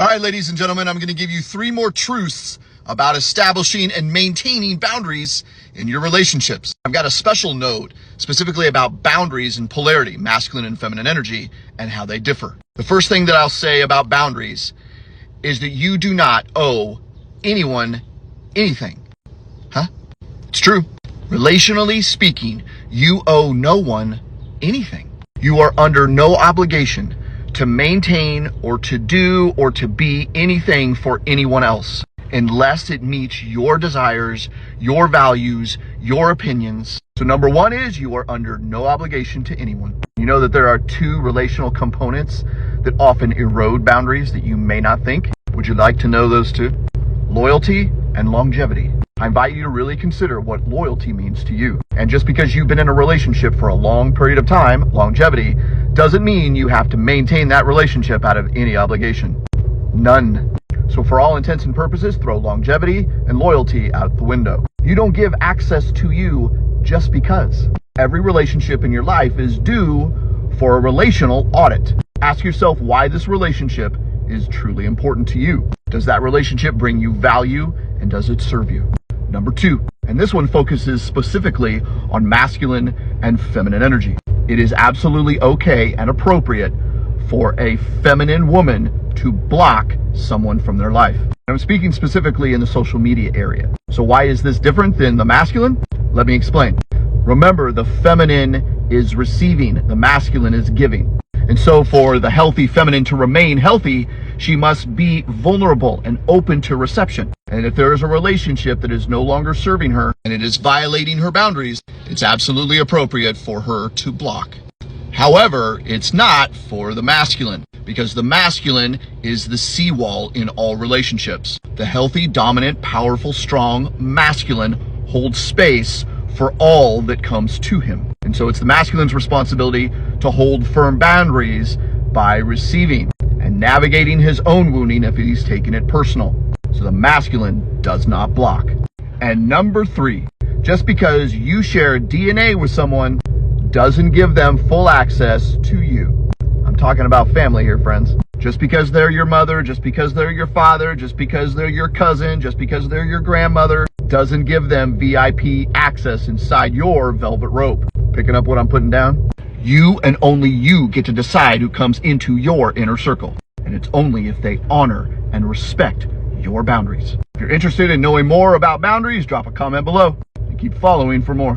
All right, ladies and gentlemen, I'm going to give you 3 more truths about establishing and maintaining boundaries in your relationships. I've got a special note specifically about boundaries and polarity, masculine and feminine energy, and how they differ. The first thing that I'll say about boundaries is that you do not owe anyone anything. It's true. Relationally speaking, you owe no one anything. You are under no obligation to maintain or to do or to be anything for anyone else unless it meets your desires, your values, your opinions. So number 1 is you are under no obligation to anyone. You know that there are 2 relational components that often erode boundaries that you may not think. Would you like to know those 2? Loyalty and longevity. I invite you to really consider what loyalty means to you. And just because you've been in a relationship for a long period of time, longevity, doesn't mean you have to maintain that relationship out of any obligation. None. So for all intents and purposes, throw longevity and loyalty out the window. You don't give access to you just because. Every relationship in your life is due for a relational audit. Ask yourself why this relationship is truly important to you. Does that relationship bring you value, and does it serve you? Number 2, and this one focuses specifically on masculine and feminine energy. It is absolutely okay and appropriate for a feminine woman to block someone from their life. I'm speaking specifically in the social media area. So why is this different than the masculine? Let me explain. Remember, the feminine is receiving, the masculine is giving. And so for the healthy feminine to remain healthy, she must be vulnerable and open to reception. And if there is a relationship that is no longer serving her and it is violating her boundaries, it's absolutely appropriate for her to block. However, it's not for the masculine, because the masculine is the seawall in all relationships. The healthy, dominant, powerful, strong masculine holds space for all that comes to him. And so it's the masculine's responsibility to hold firm boundaries by receiving and navigating his own wounding if he's taking it personal. So the masculine does not block. And number 3, just because you share DNA with someone doesn't give them full access to you. I'm talking about family here, friends. Just because they're your mother, just because they're your father, just because they're your cousin, just because they're your grandmother, doesn't give them VIP access inside your velvet rope. Picking up what I'm putting down? You and only you get to decide who comes into your inner circle. And it's only if they honor and respect your boundaries. If you're interested in knowing more about boundaries, drop a comment below and keep following for more.